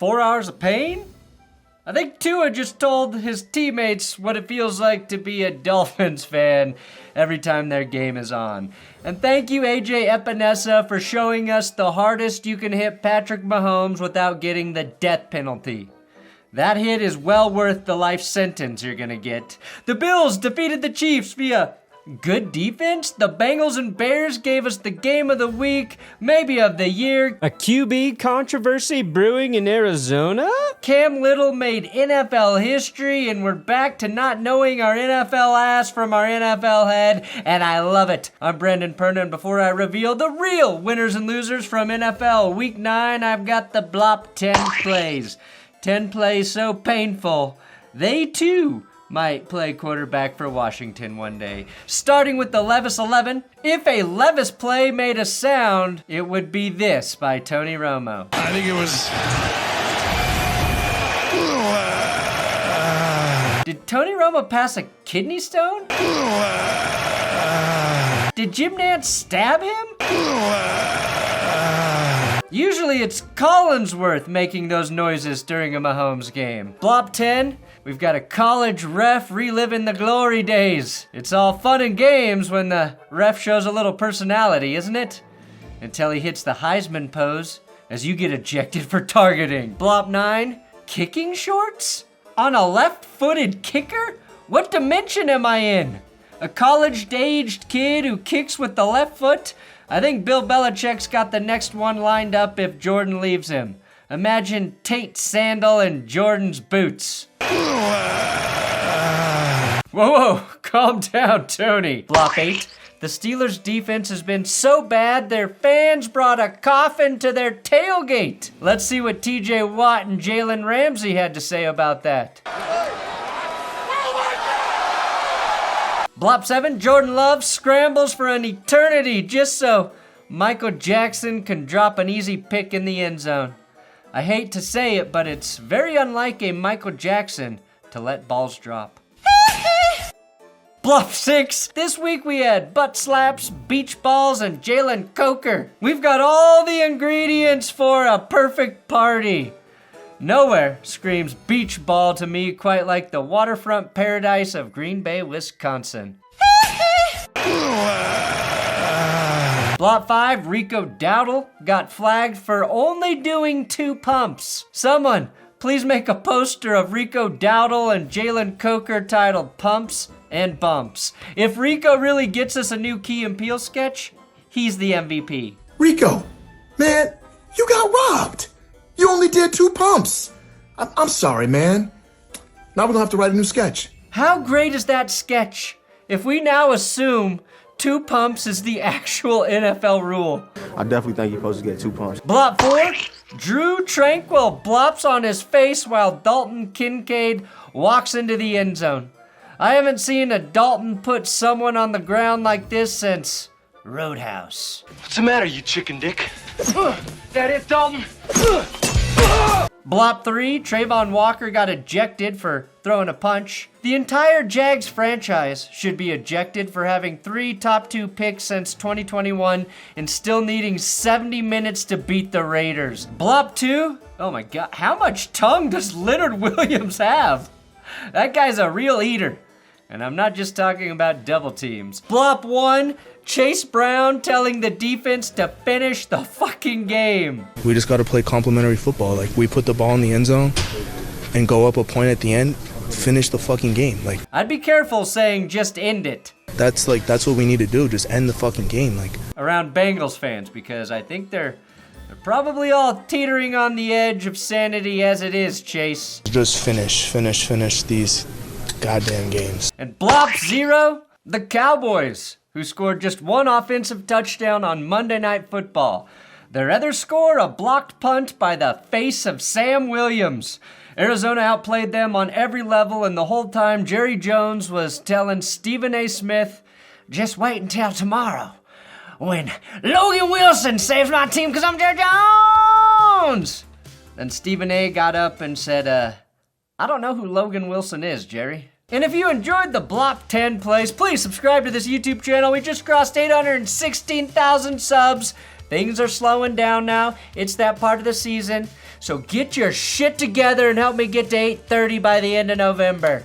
4 hours of pain? I think Tua just told his teammates what it feels like to be a Dolphins fan every time their game is on. And thank you, AJ Epinesa, for showing us the hardest you can hit Patrick Mahomes without getting the death penalty. That hit is well worth the life sentence you're gonna get. The Bills defeated the Chiefs via good defense. The Bengals and Bears gave us the game of the week, maybe of the year. A QB controversy brewing in Arizona? Cam Little made NFL history, and we're back to not knowing our NFL ass from our NFL head, and I love it. I'm Brendan Perna, and before I reveal the real winners and losers from NFL Week 9, I've got the Blop 10 plays. 10 plays so painful, they too might play quarterback for Washington one day. Starting with the Levis 11. If a Levis play made a sound, it would be this by Tony Romo. I think it was... Did Tony Romo pass a kidney stone? Did Jim Nantz stab him? Usually it's Collinsworth making those noises during a Mahomes game. Blop 10, we've got a college ref reliving the glory days. It's all fun and games when the ref shows a little personality, isn't it? Until he hits the Heisman pose as you get ejected for targeting. Blop 9, kicking shorts? On a left-footed kicker? What dimension am I in? A college-aged kid who kicks with the left foot? I think Bill Belichick's got the next one lined up if Jordan leaves him. Imagine Tate Sandal in Jordan's boots. Whoa, calm down, Tony. Blop 8. The Steelers' defense has been so bad, their fans brought a coffin to their tailgate. Let's see what TJ Watt and Jalen Ramsey had to say about that. Blop 7, Jordan Love scrambles for an eternity just so Michael Jackson can drop an easy pick in the end zone. I hate to say it, but it's very unlike a Michael Jackson to let balls drop. Blop 6, this week we had butt slaps, beach balls, and Jalen Coker. We've got all the ingredients for a perfect party. Nowhere screams beach ball to me quite like the waterfront paradise of Green Bay, Wisconsin. Blop 5, Rico Dowdle got flagged for only doing 2 pumps. Someone, please make a poster of Rico Dowdle and Jalen Coker titled Pumps and Bumps. If Rico really gets us a new Key and Peele sketch, he's the MVP. Rico, man, you got robbed. You only did 2 pumps. I'm sorry, man. Now we're gonna have to write a new sketch. How great is that sketch? If we now assume 2 pumps is the actual NFL rule. I definitely think you're supposed to get 2 pumps. Blop 4, Drew Tranquil blops on his face while Dalton Kincaid walks into the end zone. I haven't seen a Dalton put someone on the ground like this since Roadhouse. What's the matter, you chicken dick? That it, Dalton? Blop 3, Trayvon Walker got ejected for throwing a punch. The entire Jags franchise should be ejected for having 3 top 2 picks since 2021 and still needing 70 minutes to beat the Raiders. Blop 2, oh my god, how much tongue does Leonard Williams have? That guy's a real eater. And I'm not just talking about double teams. Blop 1, Chase Brown telling the defense to finish the fucking game. We just got to play complimentary football. Like, we put the ball in the end zone and go up a point at the end, finish the fucking game. Like, I'd be careful saying just end it. That's what we need to do, just end the fucking game. Like, around Bengals fans, because I think they're probably all teetering on the edge of sanity as it is, Chase. Just finish these goddamn games. And Blop 0, the Cowboys, who scored just 1 offensive touchdown on Monday Night Football. Their other score, a blocked punt by the face of Sam Williams. Arizona outplayed them on every level, and the whole time Jerry Jones was telling Stephen A. Smith, just wait until tomorrow when Logan Wilson saves my team because I'm Jerry Jones. Then Stephen A. got up and said, I don't know who Logan Wilson is, Jerry. And if you enjoyed the Blop 10 plays, please subscribe to this YouTube channel. We just crossed 816,000 subs. Things are slowing down now. It's that part of the season. So get your shit together and help me get to 8:30 by the end of November.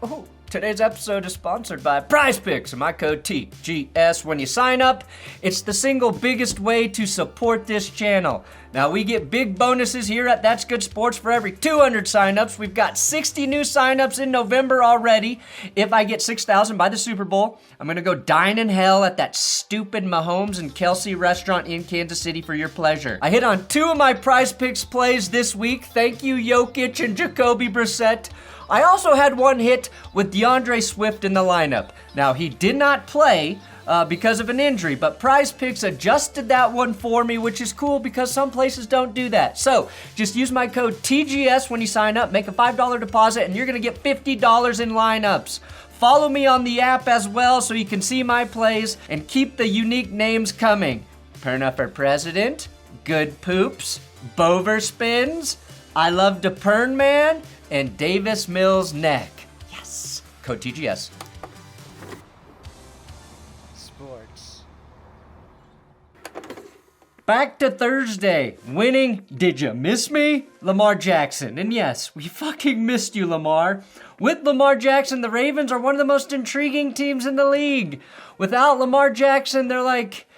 Oh, today's episode is sponsored by PrizePicks and my code TGS. When you sign up, it's the single biggest way to support this channel. Now, we get big bonuses here at That's Good Sports for every 200 signups. We've got 60 new signups in November already. If I get 6,000 by the Super Bowl, I'm going to go dine in hell at that stupid Mahomes and Kelsey restaurant in Kansas City for your pleasure. I hit on 2 of my PrizePicks plays this week. Thank you, Jokic and Jacoby Brissett. I also had one hit with DeAndre Swift in the lineup. Now, he did not play because of an injury, but PrizePicks adjusted that one for me, which is cool because some places don't do that. So just use my code TGS when you sign up, make a $5 deposit, and you're gonna get $50 in lineups. Follow me on the app as well so you can see my plays and keep the unique names coming. Perna for President, Good Poops, Bover Spins, I Love to Pern Man, and Davis Mills Neck. Yes, code TGS. Back to Thursday, winning Did You Miss Me? Lamar Jackson. And yes, we fucking missed you, Lamar. With Lamar Jackson, the Ravens are one of the most intriguing teams in the league. Without Lamar Jackson, they're like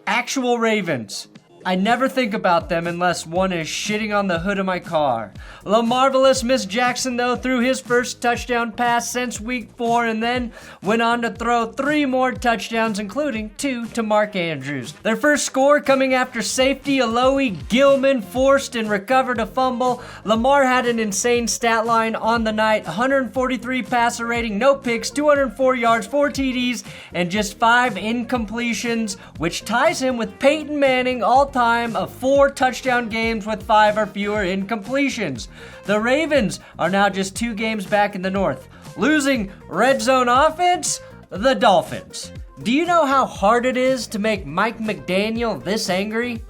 actual Ravens. I never think about them unless one is shitting on the hood of my car. LaMarvelous Miss Jackson, though, threw his first touchdown pass since week 4 and then went on to throw 3 more touchdowns, including 2 to Mark Andrews. Their first score coming after safety Alohi Gilman forced and recovered a fumble. Lamar had an insane stat line on the night, 143 passer rating, no picks, 204 yards, 4 TDs, and just 5 incompletions, which ties him with Peyton Manning all time of 4 touchdown games with 5 or fewer incompletions. The Ravens are now just 2 games back in the North. Losing red zone offense, the Dolphins. Do you know how hard it is to make Mike McDaniel this angry?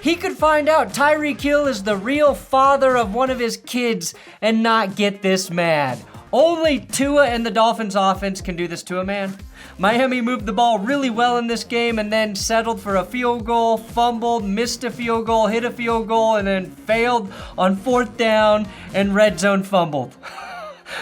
He could find out Tyreek Hill is the real father of one of his kids and not get this mad. Only Tua and the Dolphins offense can do this to a man. Miami moved the ball really well in this game and then settled for a field goal, fumbled, missed a field goal, hit a field goal, and then failed on 4th down and red zone fumbled.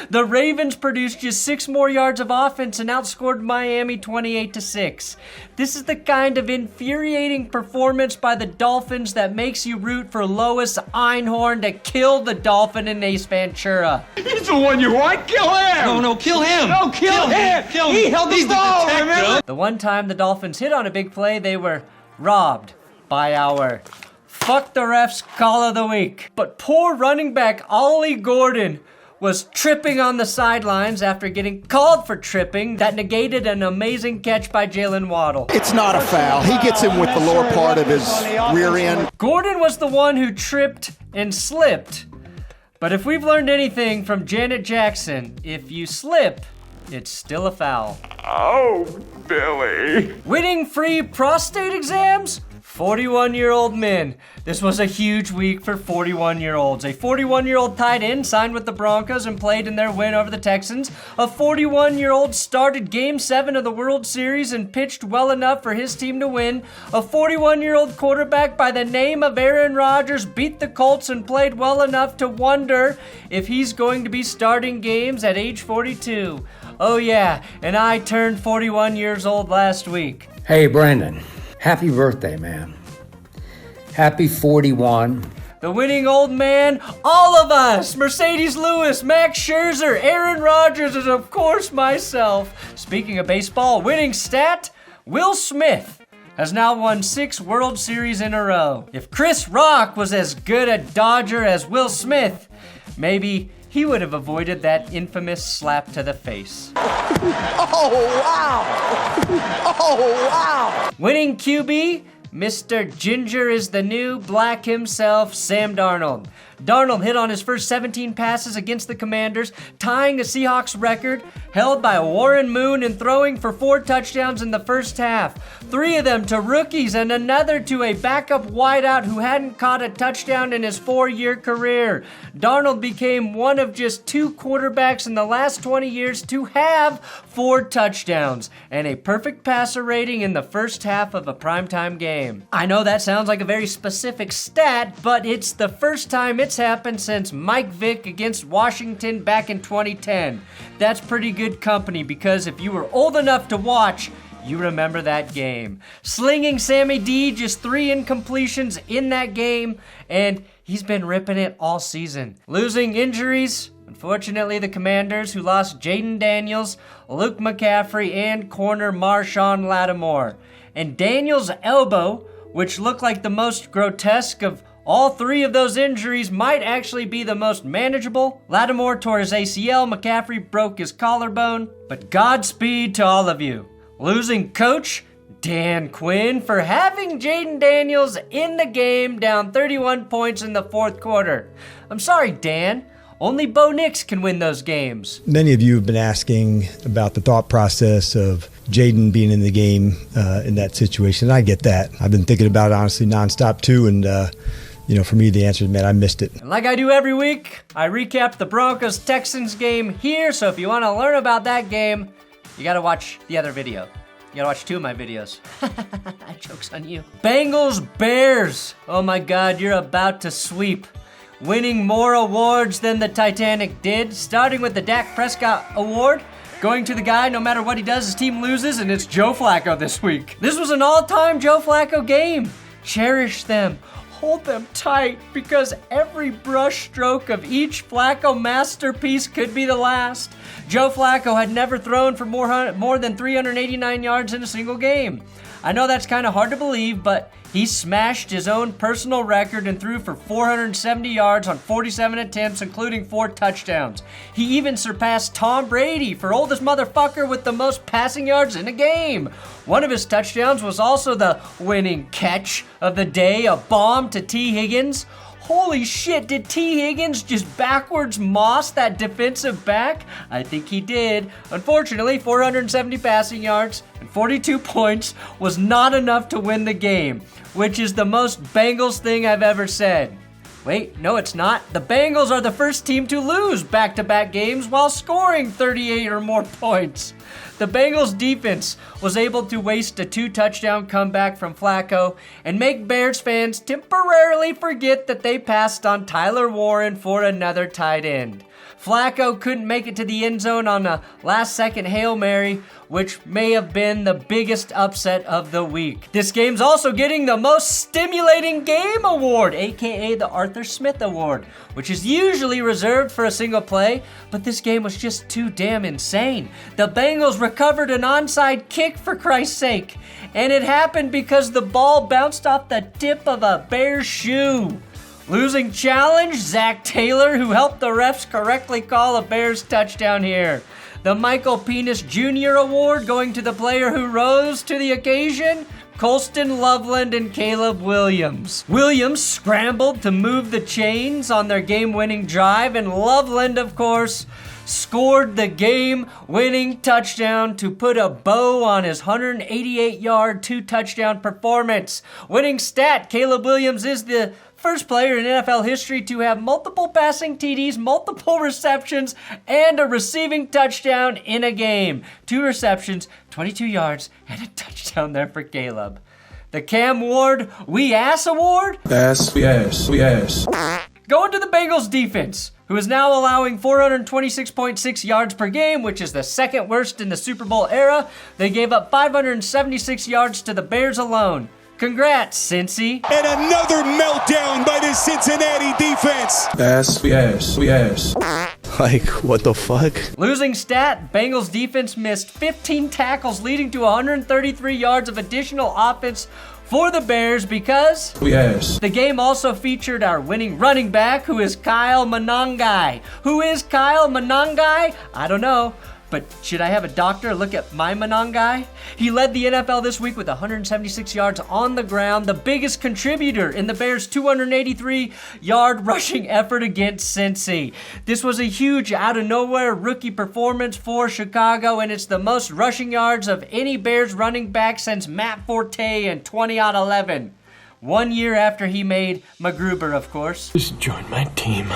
The Ravens produced just 6 more yards of offense and outscored Miami 28-6. This is the kind of infuriating performance by the Dolphins that makes you root for Lois Einhorn to kill the Dolphin in Ace Ventura. He's the one you want. Kill him. No, kill him. No, kill him. Kill him. He held the ball, remember? The one time the Dolphins hit on a big play, they were robbed by our fuck the refs call of the week. But poor running back Ollie Gordon was tripping on the sidelines after getting called for tripping that negated an amazing catch by Jalen Waddle. It's not a foul. He gets him with the lower part of his rear end. Gordon was the one who tripped and slipped. But if we've learned anything from Janet Jackson, if you slip, it's still a foul. Oh, Billy. Winning free prostate exams? 41-year-old men. This was a huge week for 41-year-olds. A 41-year-old tight end signed with the Broncos and played in their win over the Texans. A 41-year-old started Game 7 of the World Series and pitched well enough for his team to win. A 41-year-old quarterback by the name of Aaron Rodgers beat the Colts and played well enough to wonder if he's going to be starting games at age 42. Oh yeah, and I turned 41 years old last week. Hey, Brandon. Happy birthday, man. Happy 41. The winning old man, all of us, Mercedes Lewis, Max Scherzer, Aaron Rodgers, and of course myself. Speaking of baseball, winning stat, Will Smith has now won 6 World Series in a row. If Chris Rock was as good a Dodger as Will Smith, maybe he would have avoided that infamous slap to the face. Oh, wow! Oh, wow! Winning QB, Mr. Ginger is the new black himself, Sam Darnold. Darnold hit on his first 17 passes against the Commanders, tying a Seahawks record held by Warren Moon and throwing for 4 touchdowns in the first half. 3 of them to rookies and another to a backup wideout who hadn't caught a touchdown in his 4-year career. Darnold became one of just 2 quarterbacks in the last 20 years to have 4 touchdowns and a perfect passer rating in the first half of a primetime game. I know that sounds like a very specific stat, but it's the first time it's happened since Mike Vick against Washington back in 2010. That's pretty good company because if you were old enough to watch, you remember that game. Slinging Sammy D, just 3 incompletions in that game, and he's been ripping it all season. Losing injuries, unfortunately the Commanders, who lost Jayden Daniels, Luke McCaffrey, and corner Marshawn Lattimore. And Daniels' elbow, which looked like the most grotesque of all 3 of those injuries, might actually be the most manageable. Lattimore tore his ACL, McCaffrey broke his collarbone, but Godspeed to all of you. Losing coach Dan Quinn for having Jayden Daniels in the game down 31 points in the 4th quarter. I'm sorry, Dan. Only Bo Nix can win those games. Many of you have been asking about the thought process of Jayden being in the game in that situation. I get that. I've been thinking about it, honestly, nonstop too, and for me, the answer is, man, I missed it. And like I do every week, I recapped the Broncos-Texans game here, so if you want to learn about that game, you gotta watch the other video. You gotta watch 2 of my videos. Joke's on you. Bengals-Bears. Oh my God, you're about to sweep. Winning more awards than the Titanic did, starting with the Dak Prescott Award, going to the guy, no matter what he does, his team loses, and it's Joe Flacco this week. This was an all-time Joe Flacco game. Cherish them. Hold them tight, because every brush stroke of each Flacco masterpiece could be the last. Joe Flacco had never thrown for more than 389 yards in a single game. I know that's kind of hard to believe, but he smashed his own personal record and threw for 470 yards on 47 attempts, including 4 touchdowns. He even surpassed Tom Brady for oldest motherfucker with the most passing yards in a game. One of his touchdowns was also the winning catch of the day, a bomb to T. Higgins. Holy shit, did T. Higgins just backwards moss that defensive back? I think he did. Unfortunately, 470 passing yards and 42 points was not enough to win the game, which is the most Bengals thing I've ever said. Wait, no it's not. The Bengals are the first team to lose back-to-back games while scoring 38 or more points. The Bengals defense was able to waste a 2-touchdown comeback from Flacco and make Bears fans temporarily forget that they passed on Tyler Warren for another tight end. Flacco couldn't make it to the end zone on a last-second Hail Mary, which may have been the biggest upset of the week. This game's also getting the Most Stimulating Game Award, aka the Arthur Smith Award, which is usually reserved for a single play, but this game was just too damn insane. The Bengals recovered an onside kick, for Christ's sake, and it happened because the ball bounced off the tip of a Bears shoe. Losing challenge, Zach Taylor, who helped the refs correctly call a Bears touchdown here. The Michael Penis Jr. Award going to the player who rose to the occasion, Colston Loveland and Caleb Williams. Williams scrambled to move the chains on their game-winning drive, and Loveland, of course, scored the game-winning touchdown to put a bow on his 188-yard, 2-touchdown performance. Winning stat, Caleb Williams is the first player in NFL history to have multiple passing TDs, multiple receptions, and a receiving touchdown in a game. 2 receptions, 22 yards, and a touchdown there for Caleb. The Cam Ward We Ass Award? Ass, we ass, we ass. Going to the Bengals defense, who is now allowing 426.6 yards per game, which is the second worst in the Super Bowl era. They gave up 576 yards to the Bears alone. Congrats, Cincy. And another meltdown by this Cincinnati defense. Ass, we ass, we ass. Like, what the fuck? Losing stat, Bengals defense missed 15 tackles, leading to 133 yards of additional offense for the Bears because Yes. The game also featured our winning running back, who is Kyle Monangai. Who is Kyle Monangai? I don't know. But should I have a doctor look at my Monangai? He led the NFL this week with 176 yards on the ground, the biggest contributor in the Bears' 283-yard rushing effort against Cincy. This was a huge out-of-nowhere rookie performance for Chicago, and it's the most rushing yards of any Bears running back since Matt Forte in 2011. 1 year after he made McGruber, of course. Just join my team.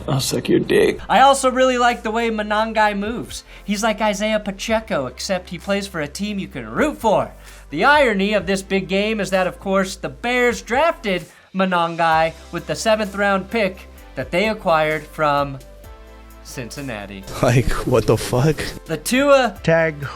I'll suck your dick. I also really like the way Monangai moves. He's like Isaiah Pacheco, except he plays for a team you can root for. The irony of this big game is that, of course, the Bears drafted Monangai with the 7th round pick that they acquired from Cincinnati. Like, what the fuck? The Tua Tagovailoa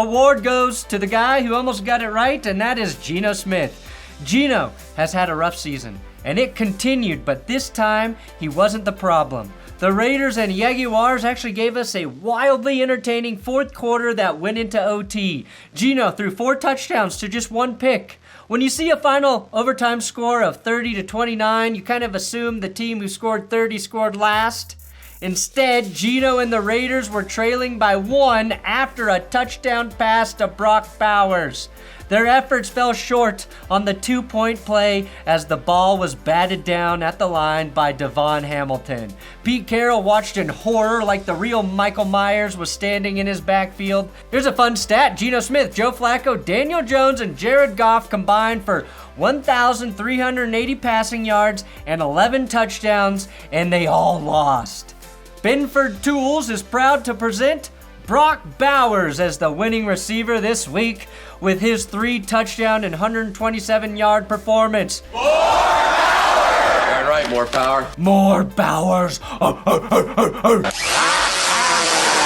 award goes to the guy who almost got it right, and that is Geno Smith. Geno has had a rough season, and it continued, but this time he wasn't the problem. The Raiders and Jaguars actually gave us a wildly entertaining fourth quarter that went into OT. Geno threw 4 touchdowns to just 1 pick. When you see a final overtime score of 30-29, you kind of assume the team who scored 30 scored last. Instead, Geno and the Raiders were trailing by 1 after a touchdown pass to Brock Bowers. Their efforts fell short on the 2-point play as the ball was batted down at the line by Devon Hamilton. Pete Carroll watched in horror like the real Michael Myers was standing in his backfield. Here's a fun stat. Geno Smith, Joe Flacco, Daniel Jones, and Jared Goff combined for 1,380 passing yards and 11 touchdowns, and they all lost. Benford Tools is proud to present Brock Bowers as the winning receiver this week with his 3-touchdown and 127-yard performance. More power! Darn right, more power. More Bowers!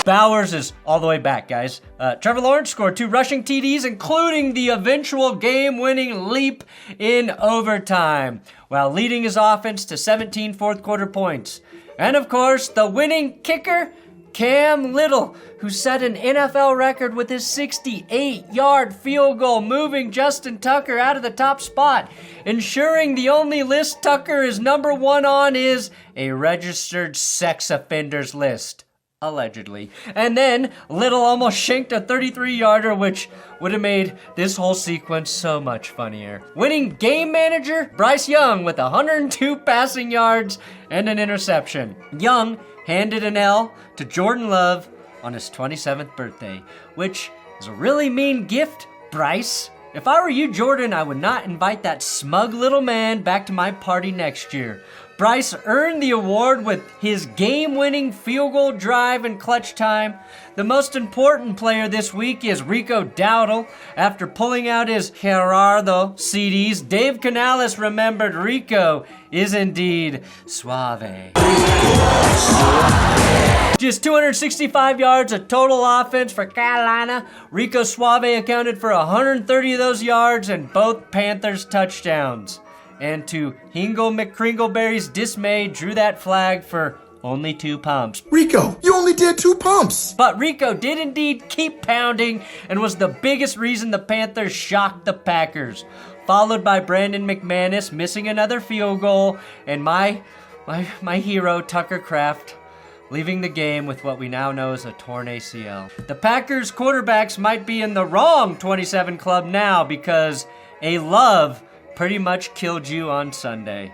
Bowers is all the way back, guys. Trevor Lawrence scored 2 rushing TDs, including the eventual game-winning leap in overtime, while leading his offense to 17 fourth-quarter points. And, of course, the winning kicker, Cam Little, who set an NFL record with his 68-yard field goal, moving Justin Tucker out of the top spot, ensuring the only list Tucker is number 1 on is a registered sex offenders list. Allegedly. And then Little almost shanked a 33-yarder, which would have made this whole sequence so much funnier. Winning game manager, Bryce Young with 102 passing yards and an interception. Young handed an L to Jordan Love on his 27th birthday, which is a really mean gift, Bryce. If I were you, Jordan, I would not invite that smug little man back to my party next year. Bryce earned the award with his game-winning field goal drive and clutch time. The most important player this week is Rico Dowdle. After pulling out his Gerardo CDs, Dave Canales remembered Rico is indeed suave. Just 265 yards of total offense for Carolina. Rico Suave accounted for 130 of those yards and both Panthers touchdowns. And to Hingle McCringleberry's dismay, drew that flag for only 2 pumps. Rico, you only did 2 pumps. But Rico did indeed keep pounding and was the biggest reason the Panthers shocked the Packers. Followed by Brandon McManus missing another field goal, and my hero, Tucker Kraft, leaving the game with what we now know as a torn ACL. The Packers quarterbacks might be in the wrong 27 club now because a love pretty much killed you on Sunday.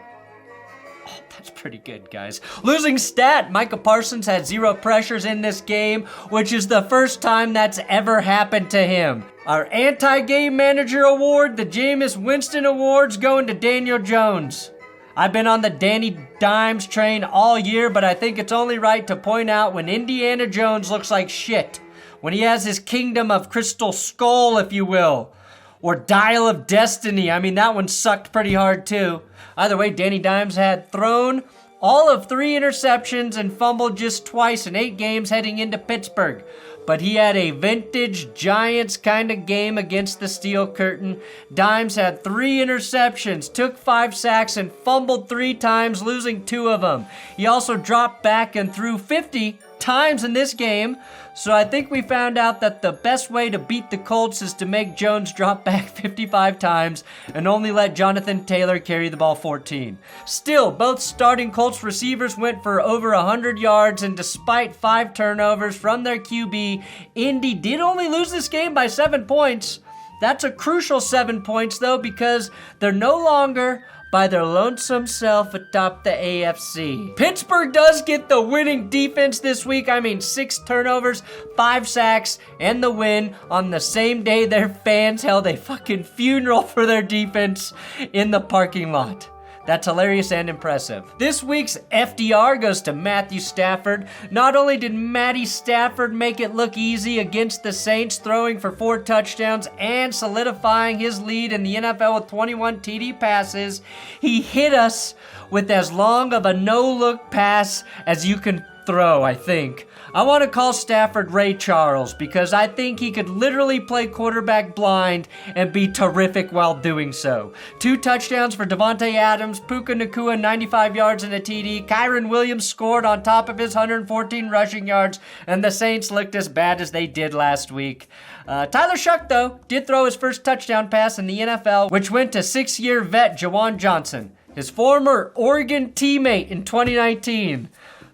Oh, that's pretty good, guys. Losing stat, Micah Parsons had 0 pressures in this game, which is the first time that's ever happened to him. Our anti-game manager award, the Jameis Winston Awards, going to Daniel Jones. I've been on the Danny Dimes train all year, but I think it's only right to point out when Indiana Jones looks like shit. When he has his kingdom of Crystal Skull, if you will. Or Dial of Destiny. I mean, that one sucked pretty hard too. Either way, Danny Dimes had thrown all of 3 interceptions and fumbled just twice in 8 games heading into Pittsburgh. But he had a vintage Giants kind of game against the Steel Curtain. Dimes had 3 interceptions, took 5 sacks, and fumbled 3 times, losing 2 of them. He also dropped back and threw 50 times in this game, so I think we found out that the best way to beat the Colts is to make Jones drop back 55 times and only let Jonathan Taylor carry the ball 14. Still, both starting Colts receivers went for over 100 yards, and despite 5 turnovers from their QB, Indy did only lose this game by 7 points. That's a crucial 7 points, though, because they're no longer by their lonesome self atop the AFC. Pittsburgh does get the winning defense this week. 6 turnovers, 5 sacks, and the win on the same day their fans held a fucking funeral for their defense in the parking lot. That's hilarious and impressive. This week's FDR goes to Matthew Stafford. Not only did Matty Stafford make it look easy against the Saints, throwing for 4 touchdowns and solidifying his lead in the NFL with 21 TD passes, he hit us with as long of a no-look pass as you can throw, I think. I want to call Stafford Ray Charles because I think he could literally play quarterback blind and be terrific while doing so. 2 touchdowns for Devontae Adams, Puka Nacua 95 yards and a TD, Kyren Williams scored on top of his 114 rushing yards, and the Saints looked as bad as they did last week. Tyler Shuck, though, did throw his first touchdown pass in the NFL, which went to 6-year vet Jawan Johnson, his former Oregon teammate in 2019.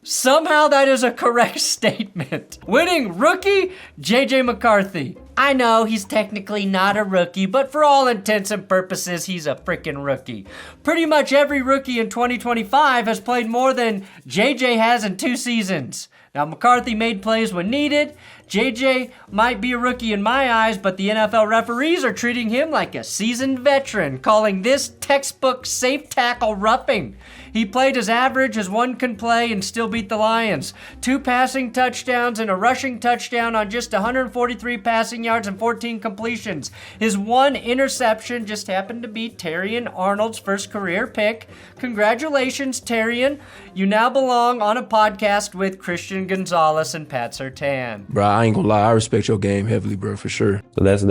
Somehow that is a correct statement. Winning rookie, JJ McCarthy. I know he's technically not a rookie, but for all intents and purposes, he's a freaking rookie. Pretty much every rookie in 2025 has played more than JJ has in 2 seasons. Now, McCarthy made plays when needed. JJ might be a rookie in my eyes, but the NFL referees are treating him like a seasoned veteran, calling this textbook safe tackle roughing. He played as average as one can play and still beat the Lions. 2 passing touchdowns and a rushing touchdown on just 143 passing yards and 14 completions. His 1 interception just happened to be Terrion Arnold's first career pick. Congratulations, Terrion. You now belong on a podcast with Christian Gonzalez and Pat Surtain. Bro, I ain't gonna lie. I respect your game heavily, bro, for sure. So that's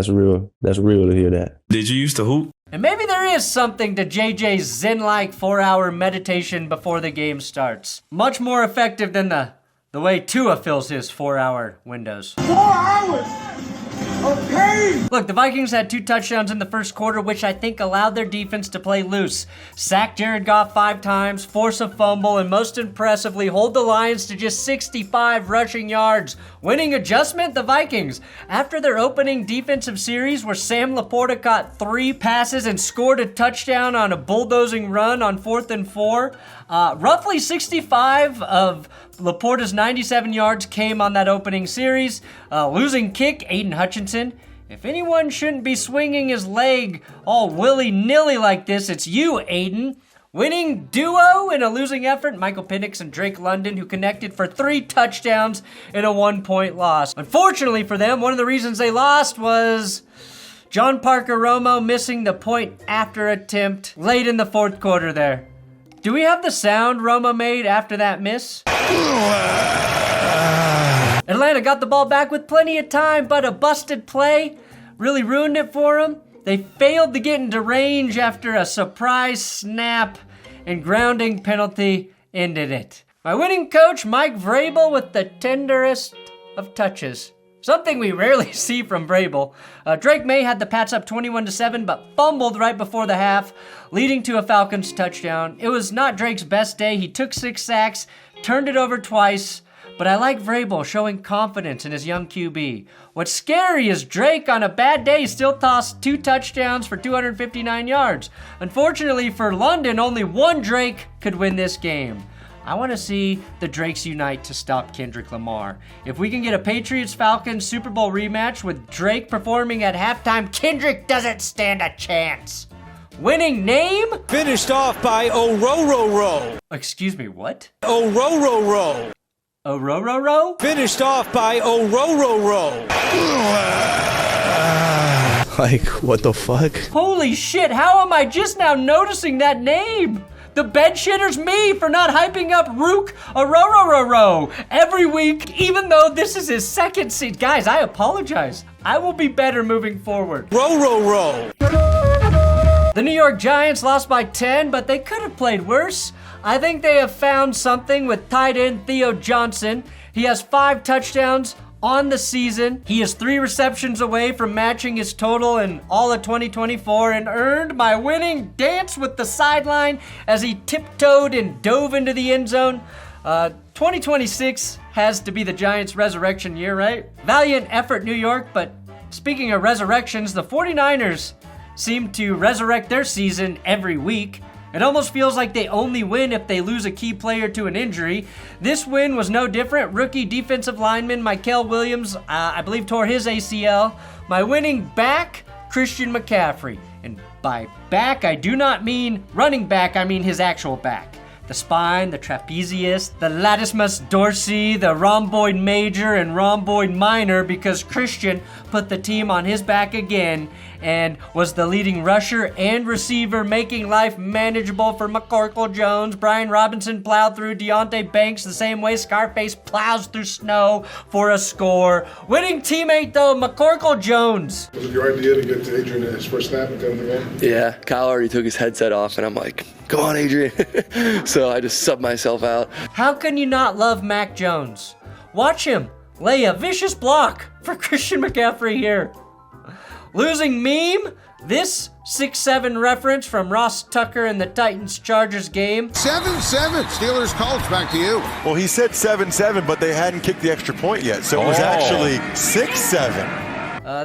real. That's real to hear that. Did you used to hoop? And maybe there is something to JJ's zen-like 4-hour meditation before the game starts. Much more effective than the way Tua fills his 4-hour windows. 4 hours of pain! Look, the Vikings had 2 touchdowns in the first quarter, which I think allowed their defense to play loose. Sack Jared Goff 5 times, force a fumble, and most impressively, hold the Lions to just 65 rushing yards. Winning adjustment, the Vikings. After their opening defensive series where Sam Laporta caught 3 passes and scored a touchdown on a bulldozing run on 4th and 4, roughly 65 of Laporta's 97 yards came on that opening series. Losing kick, Aiden Hutchinson. If anyone shouldn't be swinging his leg all willy-nilly like this, it's you, Aiden. Winning duo in a losing effort, Michael Penix and Drake London, who connected for 3 touchdowns in a 1-point loss. Unfortunately for them, one of the reasons they lost was John Parker Romo missing the point after attempt late in the 4th quarter there. Do we have the sound Romo made after that miss? Atlanta got the ball back with plenty of time, but a busted play really ruined it for them. They failed to get into range after a surprise snap, and grounding penalty ended it. My winning coach, Mike Vrabel, with the tenderest of touches. Something we rarely see from Vrabel. Drake May had the Pats up 21-7, but fumbled right before the half, leading to a Falcons touchdown. It was not Drake's best day. He took 6 sacks, turned it over twice, but I like Vrabel showing confidence in his young QB. What's scary is Drake on a bad day still tossed 2 touchdowns for 259 yards. Unfortunately for London, only one Drake could win this game. I want to see the Drakes unite to stop Kendrick Lamar. If we can get a Patriots-Falcons Super Bowl rematch with Drake performing at halftime, Kendrick doesn't stand a chance. Winning name? Finished off by Orororo. Excuse me, what? Orororo. Orororo? Finished off by Orororo. Like, what the fuck? Holy shit, how am I just now noticing that name? The bed shitter's me for not hyping up Rook Orororo every week, even though this is his 2nd seed. Guys, I apologize. I will be better moving forward. Ro. The New York Giants lost by 10, but they could have played worse. I think they have found something with tight end Theo Johnson. He has 5 touchdowns on the season. He is 3 receptions away from matching his total in all of 2024 and earned my winning dance with the sideline as he tiptoed and dove into the end zone. 2026 has to be the Giants' resurrection year, right? Valiant effort, New York, but speaking of resurrections, the 49ers seem to resurrect their season every week. It almost feels like they only win if they lose a key player to an injury. This win was no different. Rookie defensive lineman Caleb Williams, I believe, tore his ACL. My winning back, Christian McCaffrey. And by back, I do not mean running back, I mean his actual back. The spine, the trapezius, the latissimus dorsi, the rhomboid major, and rhomboid minor, because Christian put the team on his back again and was the leading rusher and receiver, making life manageable for McCorkle Jones. Brian Robinson plowed through Deontay Banks the same way Scarface plows through snow for a score. Winning teammate, though, McCorkle Jones. Was it your idea to get to Adrian his first snap at the end of the game? Yeah, Kyle already took his headset off, and I'm like, go on, Adrian. So I just subbed myself out. How can you not love Mac Jones? Watch him lay a vicious block for Christian McCaffrey here. Losing meme? This 6-7 reference from Ross Tucker in the Titans-Chargers game. 7-7. Steelers Colts, back to you. Well, he said 7-7, but they hadn't kicked the extra point yet, so it was actually 6-7.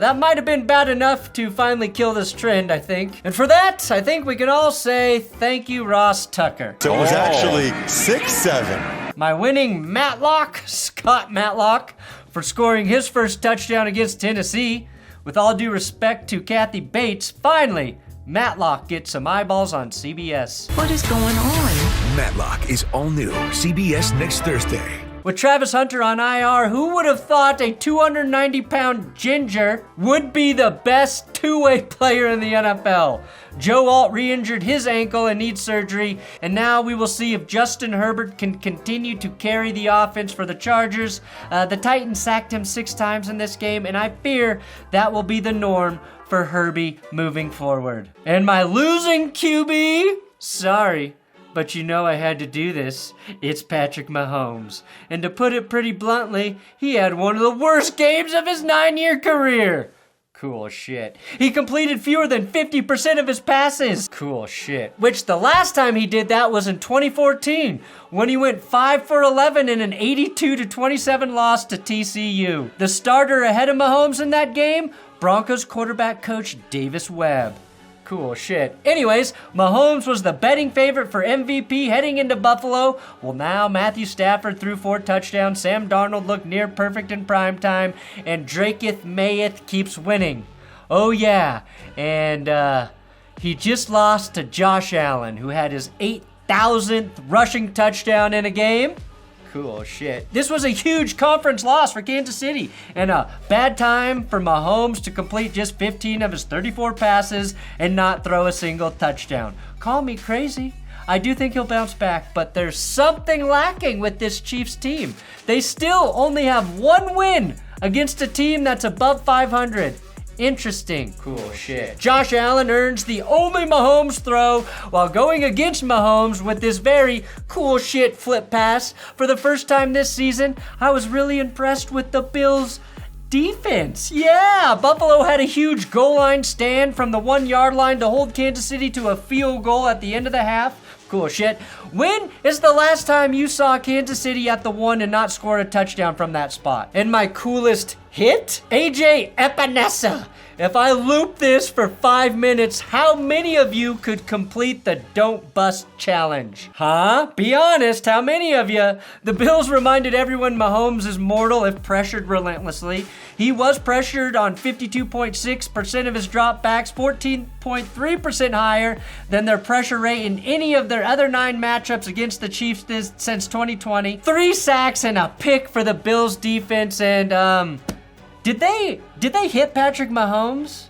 That might have been bad enough to finally kill this trend, I think. And for that, I think we can all say thank you, Ross Tucker. So it was actually 6-7. My winning Matlock, Scott Matlock, for scoring his first touchdown against Tennessee. With all due respect to Kathy Bates, finally, Matlock gets some eyeballs on CBS. What is going on? Matlock is all new. CBS next Thursday. With Travis Hunter on IR, who would have thought a 290-pound ginger would be the best two-way player in the NFL? Joe Alt re-injured his ankle and needs surgery, and now we will see if Justin Herbert can continue to carry the offense for the Chargers. The Titans sacked him 6 times in this game, and I fear that will be the norm for Herbie moving forward. And my losing QB? Sorry, but you know I had to do this. It's Patrick Mahomes. And to put it pretty bluntly, he had one of the worst games of his 9-year career. Cool shit. He completed fewer than 50% of his passes. Cool shit. Which the last time he did that was in 2014, when he went 5 for 11 in an 82-27 loss to TCU. The starter ahead of Mahomes in that game, Broncos quarterback coach Davis Webb. Cool shit. Anyways, Mahomes was the betting favorite for MVP heading into Buffalo. Well, now Matthew Stafford threw 4 touchdowns, Sam Darnold looked near perfect in primetime, and Draketh Mayeth keeps winning. Oh yeah, and he just lost to Josh Allen, who had his 8,000th rushing touchdown in a game. Cool shit. This was a huge conference loss for Kansas City and a bad time for Mahomes to complete just 15 of his 34 passes and not throw a single touchdown. Call me crazy. I do think he'll bounce back, but there's something lacking with this Chiefs team. They still only have 1 win against a team that's above 500. Interesting. Cool shit. Josh Allen earns the only Mahomes throw while going against Mahomes with this very cool shit flip pass. For the first time this season, I was really impressed with the Bills' defense. Yeah, Buffalo had a huge goal line stand from the 1-yard line to hold Kansas City to a field goal at the end of the half. Cool shit. When is the last time you saw Kansas City at the 1 and not scored a touchdown from that spot? And my coolest hit? AJ Epinesa. If I loop this for 5 minutes, how many of you could complete the Don't Bust Challenge? Huh? Be honest, how many of you? The Bills reminded everyone Mahomes is mortal if pressured relentlessly. He was pressured on 52.6% of his dropbacks, 14.3% higher than their pressure rate in any of their other 9 matchups against the Chiefs since 2020. 3 sacks and a pick for the Bills defense, and Did they hit Patrick Mahomes?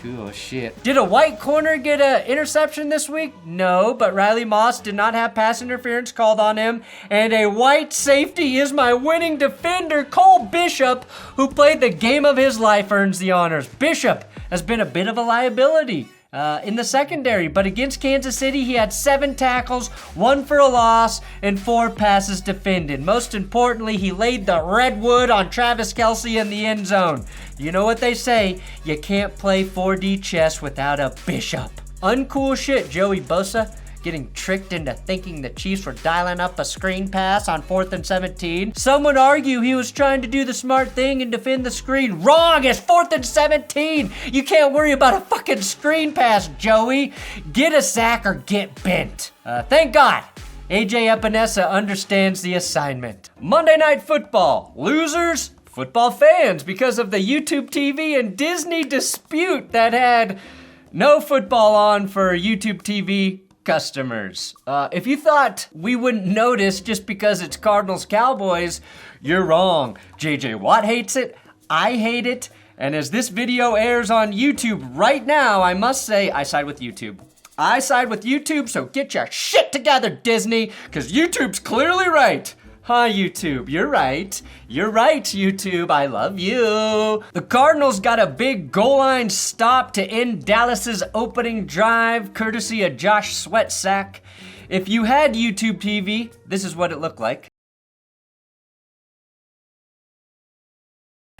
Cool shit. Did a white corner get an interception this week? No, but Riley Moss did not have pass interference called on him. And a white safety is my winning defender, Cole Bishop, who played the game of his life, earns the honors. Bishop has been a bit of a liability in the secondary. But against Kansas City, he had 7 tackles, 1 for a loss, and 4 passes defended. Most importantly, he laid the redwood on Travis Kelce in the end zone. You know what they say, you can't play 4D chess without a bishop. Uncool shit, Joey Bosa. Getting tricked into thinking the Chiefs were dialing up a screen pass on 4th and 17. Some would argue he was trying to do the smart thing and defend the screen. Wrong! It's 4th and 17! You can't worry about a fucking screen pass, Joey. Get a sack or get bent. Thank God AJ Epinesa understands the assignment. Monday Night Football. Losers? Football fans, because of the YouTube TV and Disney dispute that had no football on for YouTube TV customers. If you thought we wouldn't notice just because it's Cardinals Cowboys, you're wrong. JJ Watt hates it, I hate it, and as this video airs on YouTube right now, I must say I side with YouTube. I side with YouTube, so get your shit together, Disney, because YouTube's clearly right. Hi, YouTube. You're right. You're right, YouTube. I love you. The Cardinals got a big goal line stop to end Dallas's opening drive, courtesy of Josh Sweatsack. If you had YouTube TV, this is what it looked like.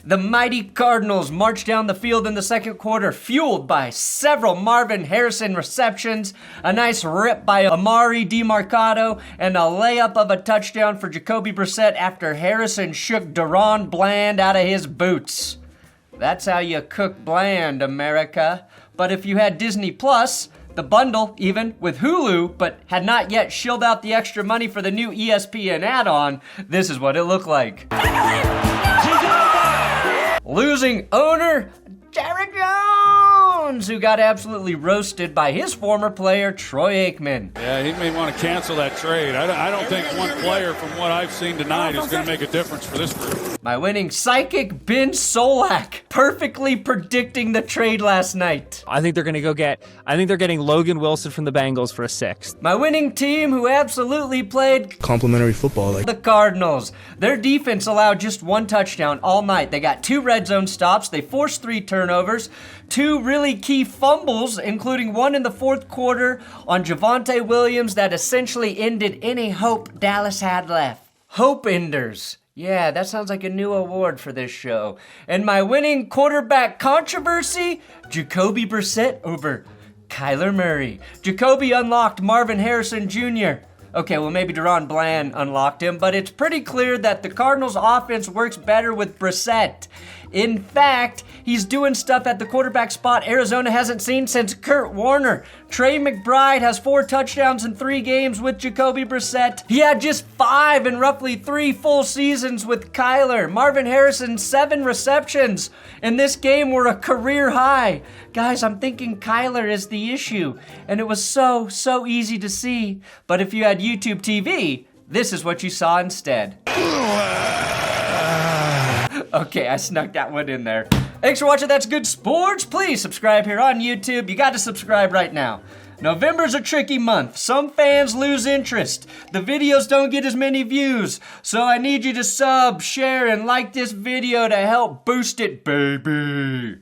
The mighty Cardinals marched down the field in the second quarter, fueled by several Marvin Harrison receptions, a nice rip by Amari DiMarcado, and a layup of a touchdown for Jacoby Brissett after Harrison shook Deron Bland out of his boots. That's how you cook Bland, America. But if you had Disney Plus, the bundle even, with Hulu, but had not yet shilled out the extra money for the new ESPN add-on, this is what it looked like. Losing owner, Jared Jones, who got absolutely roasted by his former player, Troy Aikman. Yeah, he may want to cancel that trade. I don't think one player from what I've seen tonight is going to make a difference for this group. My winning psychic, Ben Solak, perfectly predicting the trade last night. I think they're getting Logan Wilson from the Bengals for a 6th. My winning team, who absolutely played complimentary football, the Cardinals. Their defense allowed just 1 touchdown all night. They got 2 red zone stops. They forced 3 turnovers, 2 really key fumbles, including one in the 4th quarter on Javonte Williams that essentially ended any hope Dallas had left. Hope enders. Yeah, that sounds like a new award for this show. And my winning quarterback controversy, Jacoby Brissett over Kyler Murray. Jacoby unlocked Marvin Harrison Jr. Okay, well, maybe Deron Bland unlocked him, but it's pretty clear that the Cardinals' offense works better with Brissett. In fact, he's doing stuff at the quarterback spot Arizona hasn't seen since Kurt Warner. Trey McBride has 4 touchdowns in 3 games with Jacoby Brissett. He had just 5 in roughly 3 full seasons with Kyler. Marvin Harrison, 7 receptions in this game were a career high. Guys, I'm thinking Kyler is the issue, and it was so easy to see. But if you had YouTube TV, this is what you saw instead. Okay, I snuck that one in there. Thanks for watching That's Good Sports. Please subscribe here on YouTube. You got to subscribe right now. November's a tricky month. Some fans lose interest. The videos don't get as many views. So I need you to sub, share, and like this video to help boost it, baby.